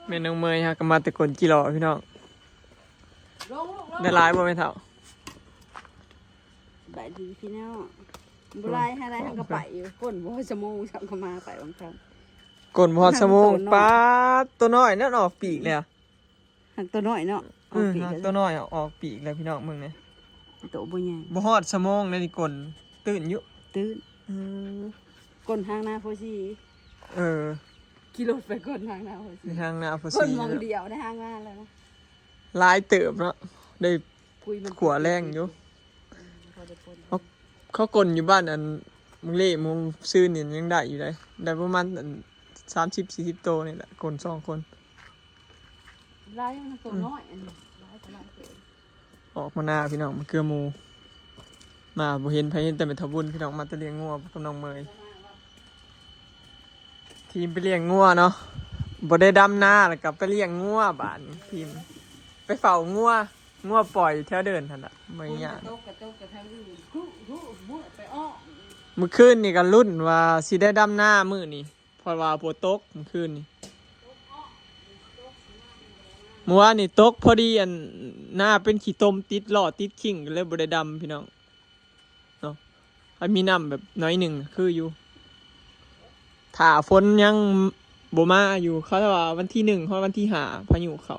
แม่น้องเมยฮะก็มาแต่คนกิโลพี่น้องได้หลายบ่แม่เฒ่าสบายดีพี่น้องบ่ไรให้ไรทางกระไปอยู่ก้นบ่สมองสั่งเข้ามาไปบางครั้ง กลนพอดสมงป้าตัวน้อยนั่นออกปีกเลยอ่ะ หักตัวน้อยเนาะ ตัวน้อยออกปีกเลยพี่น้องมึงเนี่ย ตัวบ่ใหญ่ บ่ฮอดสมงในนี่กลตื่นอยู่ ตื่นก้นทางหน้าโพสีขี่รถไปก้นทางหน้าโพสี ทางหน้าโพ ก้ สี นมองเดียวในทางหน้าแล้วนะ ลายเติบเนาะได้ขวแรงอยู่เขากลอยู่บ้านอันมึงเล่มึงซื้อนี่ยังได้อยู่เลยได้ประมาณ30-40 โตนี่แหละกล2 คน ลายมันตัวน้อยอันนี้ลายตัวน้อยเกิน ออกมาหน้าพี่น้องมาเกลือหมูมาบ่เห็นไผเห็นแต่เป็นทบุญพี่น้องมาแตะเลี้ยงงัวกับน้องเมยทีมไปเลี้ยงงัวเนาะบ่ได้ดำนาแล้วก็ไปเลี้ยงงัวบ้านทีมไปเฝ้างัวปล่อยแถวเดินหั่นน่ะไม่ยาก กระตกกระทั่งอื่นคู่ไปอ้อ มื้อคืนนี่ก็ลุ้นว่าสิได้ดำนามื้อนี้เพราะว่าฝนตกมื้อคืนนี่เมื่อวานนี่ตกพอดีอันหน้าเป็นขี้ตมติดล้อติดขิงก็เลยบ่ได้ดำพี่น้องเนาะอันมีน้ำแบบน้อยหนึ่งคืออยู่ถ้าฝนยังบ่มาอยู่เขาว่าวันที่1เพราะวันที่5พายุเขา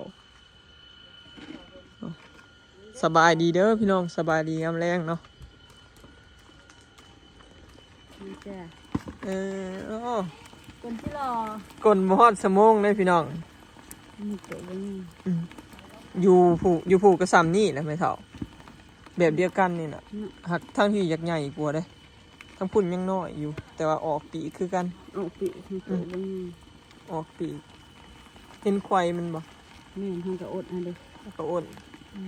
เนาะสบายดีเด้อพี่น้องสบายดียามแรงเนาะ นี่จ้ะ โอ้ คนที่รอก ลบ่ฮอดสมงเลยพี่น้อง มีตัวบ่นี่ อยู่ผูกกระซำนี่แหละไม่เท่าแบบเดียวกันนี่น่ะหักทั้งที่ยักษ์ใหญ่กว่าเด้ทั้งพุ่นยังน้อยอยู่ แต่ว่าออกปีกคือกัน ออกปีกมีตัวบ่นี่ ออกปีกเห็นควายมันบ่ แม่นทางก็อดอันเด้ แล้วก็อ้น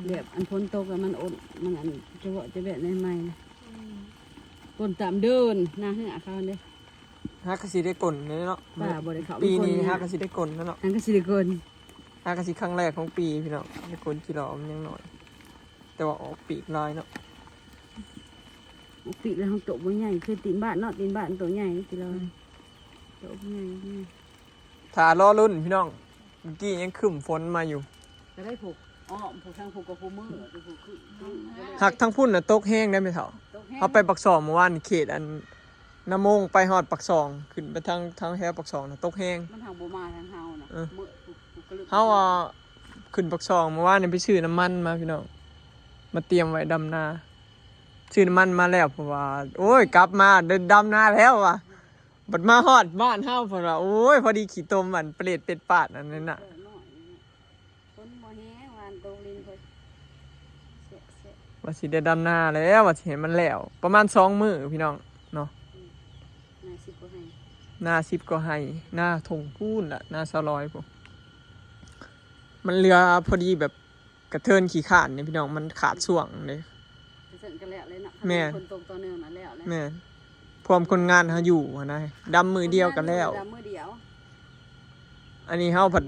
แบบอันพ้นตกแล้วมันอดมันอันจะว่าจะแบบในใหม่นะคนตามเดินหน้าเหือเขาเด้ ฮักกะสิได้กลเนาะ ป้าบ่ได้เข้า ปีนี้ มีคน ฮักกะสิได้กลเนาะ อันก็สิได้คน ฮักกะสิครั้งแรกของปีพี่น้องได้กลกี่รอบมันยังน้อย แต่ว่าออกปีกลายเนาะ ออกปีกแล้วทางโตบ่ใหญ่คือตีนบ้านเนาะตีนบ้านตัวใหญ่ติเราโตบ่ใหญ่ ถ้ารอรุ่นพี่น้องเมื่อกี้ยังครึ้มฝนมาอยู่ จะได้ผูกผูกทางผูกกับผูกมือจะผูกคือ หักทั้งพุ่นน่ะตกแห้งได้ไหมเท่าเอาไปปักซองเมื่อวานนี่เขตอันน้ำมงไปฮอดปักซองขึ้นไปทางแถวปักซองน่ะตกแห้ง มันทางบ่มาทางเฮานะมือก็ลึก เฮาขึ้นปักซองเมื่อวานนี่ไปซื้อน้ำมันมาพี่น้องมาเตรียมไว้ดำนาซื้อน้ำมันมาแล้วเพราะว่าโอ้ยกลับมาเดินดำนาแล้วว่ะบัดมาฮอดบ้านเฮาเพราะว่าโอ้ยพอดีขี้ตมอันเปรตเป็ดปาดอันนั้นน่ะ คนบ่แห้งวานโตลินเพิ่นเสะ ว่าสิได้ดำนาแล้วว่าสิเห็นมันแล้วประมาณ2 มื้อพี่น้องเนาะ น่าสิบ่ให้ หน้า10ก็ให้หน้าทงพูนล่ะหน้า200พุ่นมันเรือพอดีแบบกระเทินขี้ขาดนี่พี่น้องมันขาดช่วงเลย เสร็จกันแล้วเลยเนาะคนตรงตัวนึงน่ะแล้ว แม่นพร้อมคนงานเฮาอยู่หั้นนะดำมือเดียวกันแล้ว มือเดียว อันนี้เฮาผัด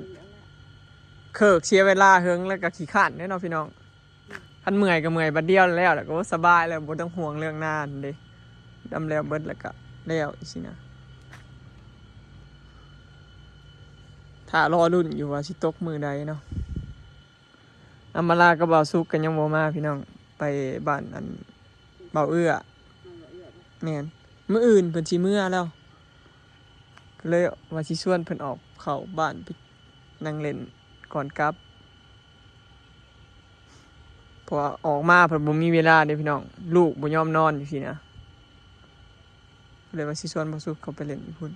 เคิกเสียเวลาเฮิงแล้วก็ขี้ขาดแน่เนาะพี่น้องคันเมื่อยก็เมื่อยบัดเดียวแล้วก็สบายแล้วบ่ต้องห่วงเรื่องงานเด้ดำแล้วเบิดแล้วก็แล้วสินะถ้ารอรุ่นอยู่ว่าสิตกมือใดเนาะอำมาลากับบ่าวสุกกันยังบ่มาพี่น้องไปบ้านอันเบาเอื้อแม่นมื้ออื่นเพิ่นสิมื้อแล้วก็เลยว่าสิชวนเพิ่นออกเข้าบ้านไปนั่งเล่นก่อนกลับเพราะว่าออกมาเพิ่นบ่มีเวลาเด้พี่น้องลูกบ่ยอมนอนอยู่ซี่นะเลยว่าสิชวนบ่าวสุกเข้าไปเล่นอยู่พุ่น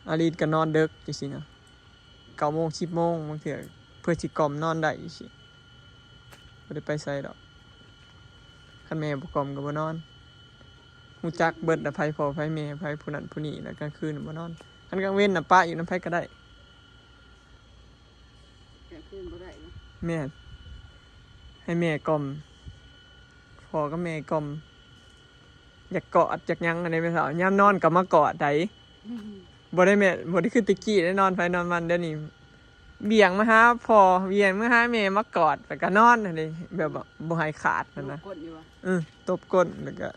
อาลีดก็นอนดึกจังซี่นะ9 โมง 10 โมงบางเทื่อเพื่อสิกล่อมนอนได้อีสิบ่ได้ไปไสดอกคันแม่บ่กล่อมก็บ่นอนฮู้จักเบิดน่ะไผพ่อไผแม่ไผผู้นั้นผู้นี้แล้วกลางคืนบ่นอนคันกลางเว้นน่ะป้าอยู่นำไผก็ได้ คืนบ่ได้เนาะ แม่ให้แม่กล่อมพ่อก็แม่กล่อมอยากกอดอยากหยังอันนี้แม่สาวยามนอนก็มากอดได้บ่ได้แม่บ่ได้คือตะกี้ได้นอนไผนอนมันเดี๋ยวนี้เบี่ยงมาหาพ่อเบี่ยงมาหาแม่มากอดแล้วก็นอนนั่นเด้แบบว่าบ่ให้ขาดนั่นนะ กดอยู่ว่ะ ตบก้นแล้วก็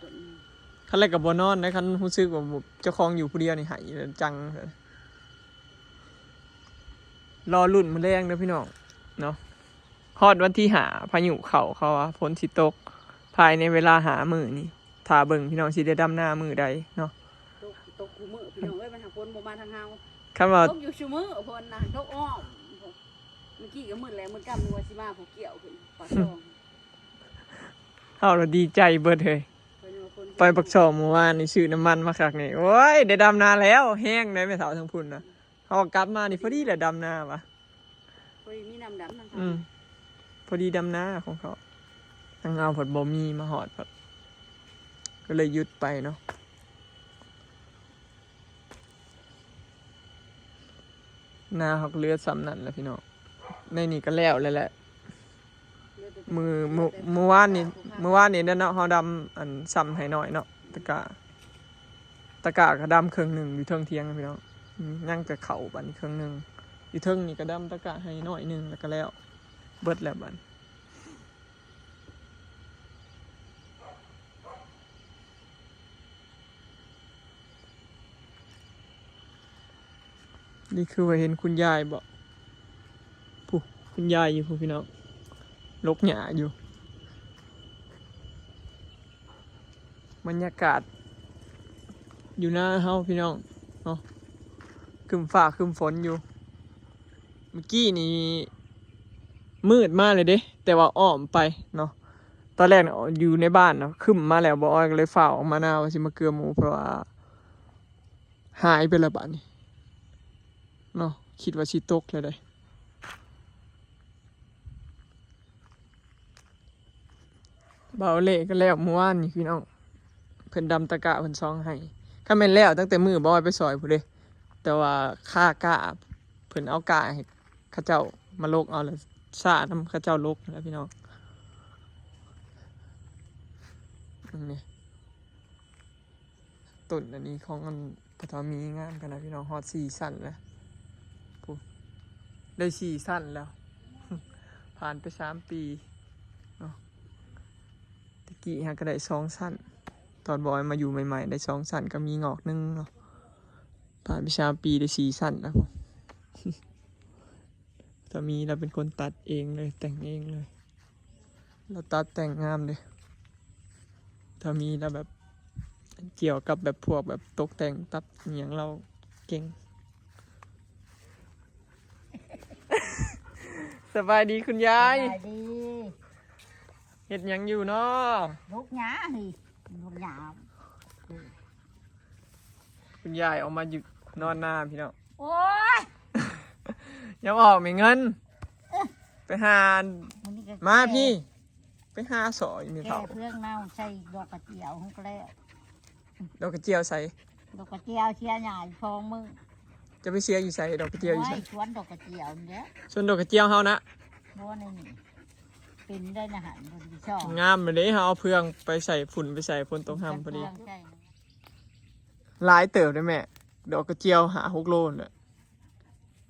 คันแรกก็บ่นอนนะคันรู้สึกว่าเจ้าของอยู่ผู้เดียวนี่หายจังรอลุ้นมื้อแรงเด้อพี่น้องเนาะฮอดวันที่5พายุเข้าเขาว่าฝนสิตกภายในเวลาหามื้อนี่ถ้าเบิ่งพี่น้องสิได้ดำนามื้อใดเนาะ ตกคู่มือพี่น้องเอ้ยมันหักคนบ่มาทางเฮา คำว่า ตกอยู่ชั่วมือเพิ่นน่ะตกอ้อมเมื่อกี้ก็มืดแล้วมืดกำมือว่าสิมาผู้เกี่ยวขึ้นปากซอง เฮาเราดีใจเบิดเฮ้ยไปปักช่องเมื่อวานนี่ซื้อน้ำมันมาคักนี่โอ้ยได้ดำนาแล้วแห้งได้แม่สาวทั้งพุ่นน่ะเฮากลับมานี่พอดีแหละดำนาว่ะ พอดีมีน้ำดำนั่น พอดีดำนาของเขาทางเอาผดบ่มีมาหอดพดก็เลยหยุดไปเนาะนาเขาก็เลือดซ้ำนั่นแหละพี่น้องในนี่ก็แล้วเลยแหละมือวานนี่เด้อเนาะเขาดำอันซ้ำให้หน่อยเนาะตะกะก็ดำครึ่งหนึ่งอยู่เทิงเทียงนะพี่น้องยังจะเข่าบัดนครึ่งหนึ่งอยู่เทิงนี่ก็ดำตะกะให้หน่อยหนึ่งแล้วก็แล้วเบิดแล้วบัดนี่คือว่าเห็นคุณยายบอกผู้คุณยายอยู่ผู้พี่น้องลกหญ้าอยู่บรรยากาศอยู่หน้าเฮาพี่น้องเนาะครึมฟ้าครึมฝนอยู่เมื่อกี้นี่มืดมากเลยเด้แต่ว่าอ้อมไปเนาะตอนแรกเนาะอยู่ในบ้านเนาะครึมมาแล้วบ่อ้อยก็เลยฝ่าออกมาหน้าว่าสิมาเกลือหมูเพราะว่าหายไปแล้วบัดนี้เนาะคิดว่าสิตกเลยได้เบาเละก็แล้วเมื่อวานนี่พี่น้องเพิ่นดำตะกะเพิ่นซองให้ถ้าแม่นแล้วตั้งแต่มือบ่อยไปซอยพุ่นเด้แต่ว่าค่ากะเพิ่นเอากะให้เขาเจ้ามาลกเอาแล้วซานํเขาเจ้าลกแล้วพี่น้องนี่ต้นอันนี้ของมันปฐมีงามกันนะพี่น้องฮอด4สั้นแล้วปุ๊บได้4สั้นแล้ว ผ่านไป3 ปีเนาะตะกี้ฮะก็ได้2 สั้นตอนบอยมาอยู่ใหม่ๆได้2 สั้นก็มีงอกนึงเนาะผ่านไป3 ปีได้4 สั้นแล้วผม สามีเราเป็นคนตัดเองเลยแต่งเองเลยเราตัดแต่งงามเลยสามีเราแบบเกี่ยวกับแบบพวกแบบตกแต่งตัดอย่างเราเก่ง สบายดีคุณยาย ไปดี เห็ดหยังอยู่เนาะ ลูกหยาสิลูกหยา คุณยายออกมาอยู่นอนหน้าพี่น้อง โอ้ย ยังออกไม่เงิน ไปหา มันนี่ก็ มาพี่ ไปหาสอยมี แก่ เท่า เพื่องเน่าใส่ดอกกระเจียวของก็แล้ว ดอกกระเจียวใส่ ดอกกระเจียวเชียร์ใหญ่พองมึง จะไปเชียร์อยู่ใส่ดอกกระเจียวอยู่ ไว้ ใส่ ชวนดอกกระเจียวเนี่ย ส่วนดอกกระเจียวเฮานะ เพราะว่าในนี่เป็นได้นะหันบนที่ช่อง งามเลยเด้เฮาเอาเพื่องไปใส่ฝุ่นไปใส่ฝนตกห้ำพอดี ใช่ หลายเติบได้แม่ ดอกกระเจียวหา6 โลน่ะ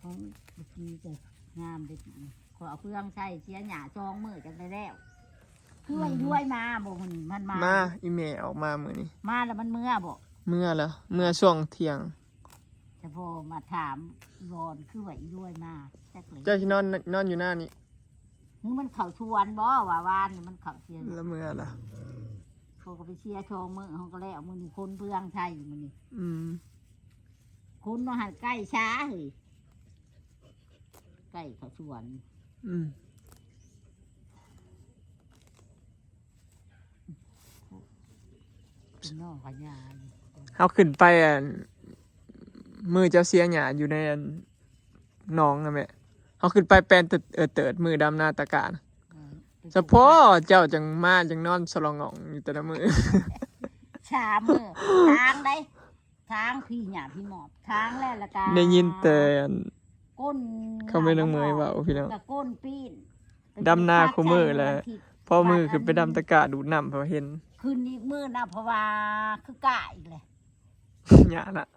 ของเมื่อกี้จะงามเด็ดขอเอาเพื่องใส่เชียร์หยาจองมือกันได้แล้วด้วยมาบอกมันมา มาอีเมลออกมามื้อนี้ มาแล้วมันเมื่อบอก เมื่อแล้วเมื่อช่วงเที่ยง แต่พอมาถามรอนคือว่าอีด้วยมาจักเลย เจ้าที่นอนอยู่หน้านี้ มึงมันเข่าชวนบ่ว่าวานนี่มันเข่าเชียร์ แล้วเมื่อล่ะ พวกก็ไปเชียร์โชว์มือเขาก็แล้วมือนี่คนเพื่องไทยมือนี่ อืม คนมาหันใกล้ช้าเฮ้ยใกล้เขาชวน อืม เป็นน้องขยาย เอาขึ้นไปมือเจ้าเสียหยาอยู่ในหนองนะแม่เขาขึ้นไปแปลนเติดมือดำหน้าตะการเฉพาะเจ้าจังมาจังนอนสลองงองอยู่แต่ละมือ ชามือทางได้ทางพี่หยาพี่หมอบทางแล้วละกัน ได้ยินแต่ ก้น เขาไม่ต้องเมยว่าพี่น้อง กับก้นปีน ดำนาคู่มือแหละ พอมือขึ้นไปดำตะกาดูดน้ำเพอเห็น คืนนี้มือนะเพราะว่าคือกะอีกเลย หยาน่ะ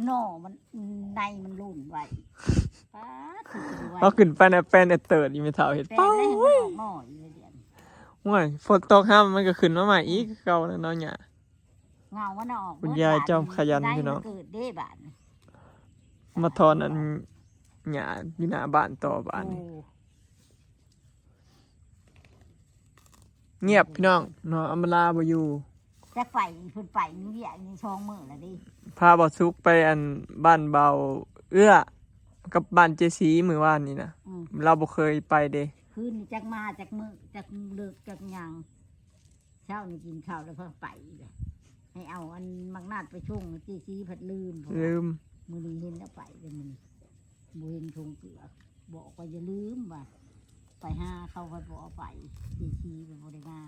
หน่อมันในมันลุ่นไว้ป้าคือจะไว้ เขาขึ้นไปนะแปลนเติดอยู่ไม่เท่าเห็น แต่ เป้า ได้ เว้ย หน่อยเลยเดียน โอ้ยฝนตกห้ามมันก็ขึ้นมาใหม่อีกเก่าแล้วเนาะหยา ม เงามันออก คุณยายจอมขยัน ได้ พี่น้อง เกิดได้บาด มาทอนอันหญ้าอยู่หน้าบ้านต่อบ้านนี่ โอ้ เงียบพี่น้องเนาะอำมาลาบ่อยู่ จะไฟเพิ่นไปนี่เหี้ยนี่ช่องมือละดิ พาบ่สุกไปอันบ้านเบาเอื้อกับบ้านเจสีมื้อวานนี่นะ อืม เราบ่เคยไปเด้ คืนนี่จักมาจักมือจักเลิกจักหยังเช้านี่กินข้าวแล้วเพิ่นไปเลยให้เอาอันมักนาดไปชงจีซีผัดลืม ลืม มือนี้เห็นแล้วไปเลยมือนี้บ่เห็นชงเกลือบอกว่าอย่าลืมว่าไปหาเขาเพิ่นบ่เอาไปจีซีเพิ่นบ่ได้มา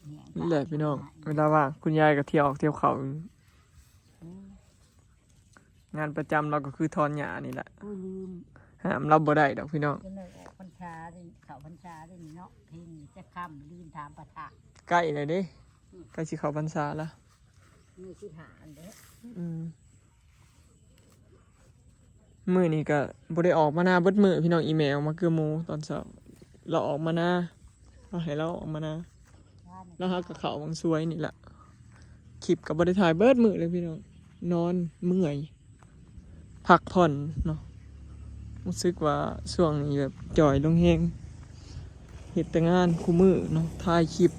แหง นี่แหละพี่น้องเวลาว่างคุณยายก็เที่ยวออกเที่ยวเขา อืม งานประจำเราก็คือทอนหญ้านี่แหละ ผู้ลืม ห้ามเราบ่ได้ดอกพี่น้อง ก็เลยออกพรรษาด้วยเขาพรรษาด้วยนี่เนาะเพลงนี้จะค่ำลืมถามประทะ ใกล้เลยเด้ใกล้สิเข้าพรรษาแล้ว มือสิหาอันเด้อ มื้อนี้ก็บ่ได้ออกมาหน้าเบิดมื้อพี่น้องอีเมลมาคือหมู่ตอนเช้าเราออกมาหน้าเราให้เราออกมาหน้า ว่านี่ แล้วฮักกับเขาวังสวยนี่แหละคลิปกับบริถ่ายเบิดมือเลยพี่น้องนอนเมื่อยพักผ่อนเนาะรู้สึกว่าช่วงนี้แบบจ่อยลงแหงเหตุแต่งานคู่มือเนาะถ่ายคลิป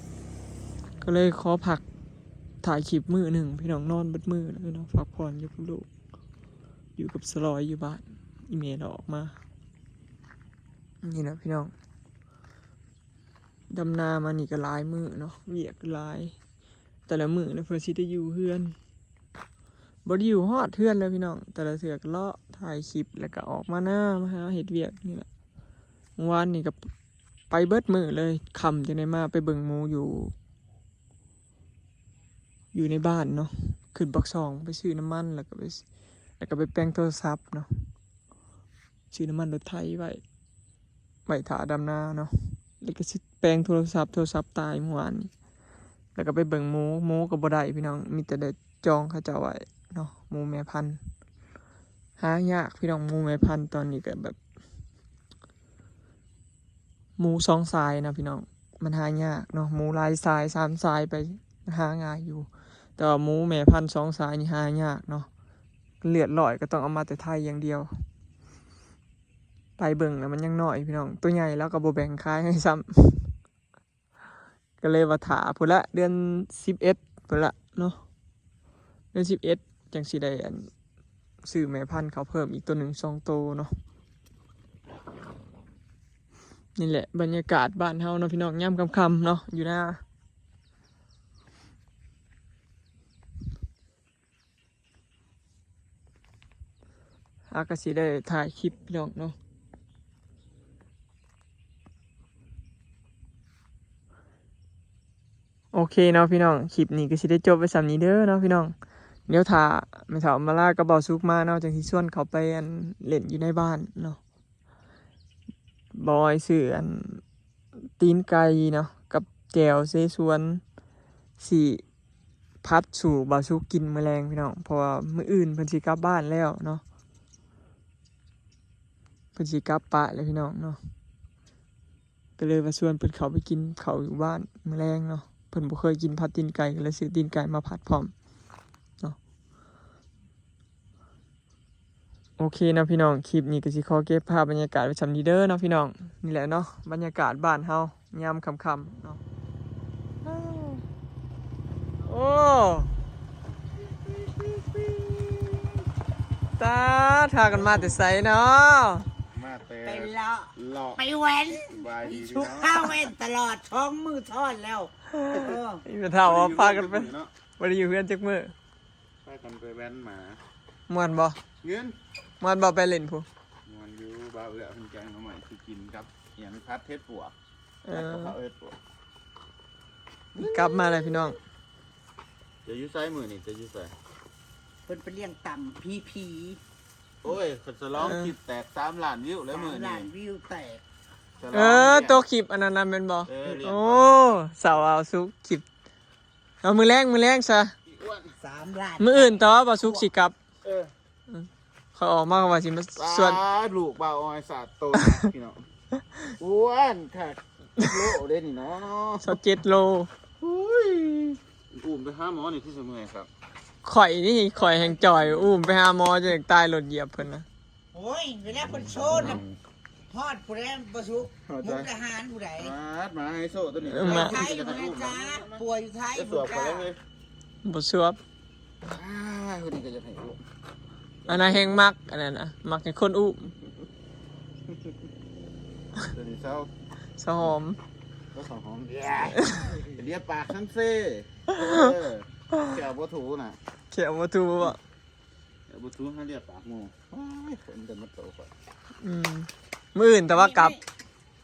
ก็เลยขอพักถ่ายคลิปมือหนึ่งพี่น้องนอนเบิดมือเลยเนาะพักผ่อนอยู่กับลูกอยู่กับสลอยอยู่บ้านอีเมลออกมานี่นะพี่น้องดำนามานี่ก็หลายมือเนาะเวียกหลาย แต่ละมือนะเพื่อสิได้อยู่เฮือนบ่ได้อยู่ฮอดเฮือนเลยพี่น้องแต่ละเสือกเลาะถ่ายคลิปแล้วก็ออกมาหน้ามาหาเฮ็ดเวียกนี่แหละเมื่อวานนี่ก็ไปเบิดมือเลยค่ำจังได้มาไปเบิ่งหมูอยู่ในบ้านเนาะขึ้นปักซองไปซื้อน้ำมันแล้วก็ไปแปลงโทรศัพท์เนาะซื้อน้ำมันรถไถไว้ถ่าดำนาเนาะแล้วก็สิแปลงโทรศัพท์ตายเมื่อวานนี้ แล้วก็ไปเบิ่งหมูกับบ่ได้พี่น้องมีแต่ได้จองเขาเจ้าไว้เนาะหมูแม่พันธุ์หายากพี่น้องหมูแม่พันธุ์ตอนนี้ก็แบบหมูสองสายนะพี่น้องมันหายากเนาะหมูหลายสายสามสายไปหาง่ายอยู่ แต่ว่าหมูแม่พันธุ์สองสายนี่หายากเนาะเลือดลอยก็ต้องเอามาแต่ไทยอย่างเดียว ไปเบิ่งแล้วมันยังน้อยพี่น้องตัวใหญ่แล้วก็บ่แบ่งขายให้ซ้ำก็เลยว่าถาพุ่นละเดือน11พุ่นละเนาะเดือน11จังสิได้อันซื้อแม่พันธุ์เขาเพิ่มอีกตัวหนึ่ง2ตัวเนาะนี่แหละบรรยากาศบ้านเฮาเนาะพี่น้องย่ำค่ำๆเนาะอยู่หน้าอากาสิได้ถ่ายคลิปพี่น้องเนาะโอเคเนาะพี่น้องคลิปนี้ก็สิได้จบไปสำนี้เด้อเนาะพี่น้องเดี๋ยวถ้าไม่ถามมาล่าก็เบาซุกมาเนาะจังที่ส่วนเขาไปอันเล่นอยู่ในบ้านเนาะบอยซื้ออันตีนไก่เนาะกับแจวเสฉวนสีพัดสู่เบาซุกกินมื้อแรงพี่น้องเพราะว่ามื้ออื่นเพิ่นสิกลับบ้านแล้วเนาะเพิ่นสิกลับปะเลยพี่น้องเนาะก็เลยว่าชวนเพิ่นเขาไปกินเขาวอยู่บ้านมื้อแรงเนาะเพิ่นบ่เคยกินผัดตีนไก่ก็เลยซื้อตีนไก่มาผัดพร้อมเนาะโอเคนะพี่น้องคลิปนี้ก็สิขอเก็บภาพบรรยากาศไว้สำนี้เด้อเนาะพี่น้องนี่แหละเนาะบรรยากาศบ้านเฮายามค่ำๆเนาะโอ้ตาทากันมาแต่ไสเนาะ มาแต่ ไปเลาะ หลอก ไปแว้น สบายดี ชุกข้าวเว้นตลอดท้องมือทอดแล้วเออ นี่เป็นเท่าว่าพากันไป เนาะ บ่ได้อยู่เพื่อนจักมื้อ พากันไปแว้นหมา ม่วนบ่ เงิน ม่วนบ่ไปเล่นผู้ มันอยู่บ้าวเอือเป็นแกงมาใหม่คือกินครับอย่างพัดเทศปวก เอ พัด อก ะเพราเทศปวก กลับมาเลยพี่น้อง จะอยุ่ไซมือนี่จะอยุ่ไซ เพิ่นไปเลี้ยงต่ำผี โอ้ยขัดสลองคลิปแตก3 ล้านวิวแล้วมือ 3 นี่ ล้านวิวแตก ฉลง ตัวคลิปอันนั้นน่ะแม่นบ่ เรียน โอ้สาวเอาซุกคลิปเอามือแรงซะ อีอ้วน 3 ล้าน มื้ออื่นต่อบ่ซุกสิกลับ เออ เขาออกมาว่าสิมา ปลา ส่วน ลูกบ่าวออยสาดโตนะพี่น้องอ้วนค่ะโลเด่นนี่เนาะ 27โล อุ้ย อุ้มไปหาหมอนี่ที่เสมอครับ ข่อยนี่ข่อยแห่งจ่อยอุ้มไปหาหมอจนตายรถเหยียบเพิ่นนะ โอ้ยเวลาคนโชว์นะฮอดผู้ใดประสุมุกทหารผู้ใด มาให้โซ่ตัวนี้ ไทยอยู่นะจ๊ะป่วยอยู่ไทย จะสวบไปเลย บ่สวบ คนนี้ก็จะให้อุ้ม อันนั้นแห่งมักอันนั้นนะมักให้คนอุ้ม ตัวนี้เศร้า สหอม ก็สองหอมเรียบปากทั้งเซ่ แกวบัถูน่ะ เขียวบ่ถูบ่ แกวบัถูให้เรียบปากหมูคนเดินมาโตก่อน อืมมื้ออื่นแต่ว่ากลับ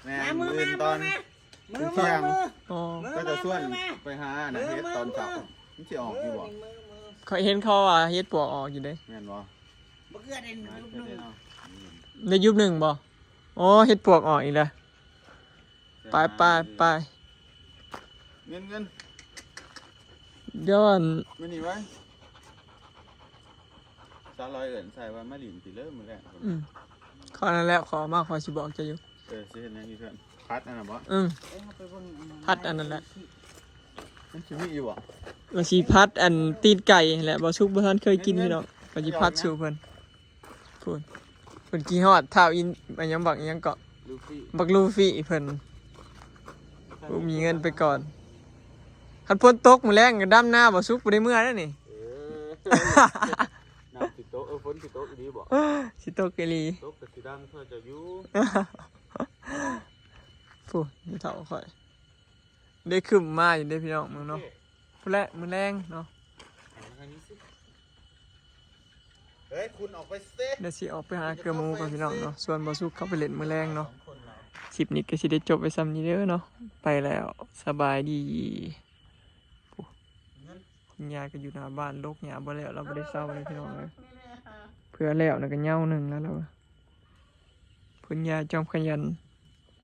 แม่มือตอนเที่ยง อ๋อ ก็จะส่วนไปหาเฮ็ดตอนเช้ามันสิออกอยู่บ่ ข่อยเห็นเขาว่าเฮ็ดปวกออกอยู่เด้ แม่นบ่ บ่เกือได้ มา ยุบ เฮ็ด นึง เนาะ ในยุบหนึ่งบ่อ๋อเฮ็ดปวกออกอีกแล้วไป เงิน เดี๋ยวอัน มื้อนี้ไว้300เอิ้นใส่ว่ามาหลินสิเด้อมื้อแรก ขอนั่นแหละขอมาขอสิบอกจะอยู่ สิเฮ็ดหยังอีกเพิ่นพัดอันน่ะบ่ พัดอันนั้นแหละ มันสิมีอยู่บ่ ว่าสิพัดอันตีนไก่แหละบ่สุกบ่ทันเคยกินพี่น้องก็สิพัดสู่เพิ่นพูนเพิ่นกี่ฮอดเท้าอินอันยังบักอิหยังเกาะ ลูฟี่ บักลูฟี่เพิ่นบ่มีเงินไปก่อนคันฝนตกมื้อแรงก็ดำหน้าบ่สุกบ่ได้เมื่อแล้วนี่ น้ำสิโตฝนสิโตอีหลีบ่ สิตกอีหลี โตก็สิดังเพื่อจะอยู่ พูนนี่เฒ่าค่อยได้ขึ้นมาอยู่เด้พี่น้องมื้อเนาะพุ่นแหละมื้อแรงเนาะ เฮ้ยคุณออกไปสิ เดี๋ยวสิออกไปหาเกลือหมูก่อนพี่น้องเนาะส่วนบ่สุกเข้าไปเล่นมื้อแรงเนาะคลิปนี้ก็สิได้จบไปซ้ำนี้เด้อเนาะไปแล้วสบายดีคุณยายก็อยู่หน้าบ้านโลกหยาบ่แล้วเราบ่ได้เศร้าเลยพี่น้องเลยเพื่อแล้วน่ะก็เหย้าหนึงแล้วเราคุณยายจอมขยัน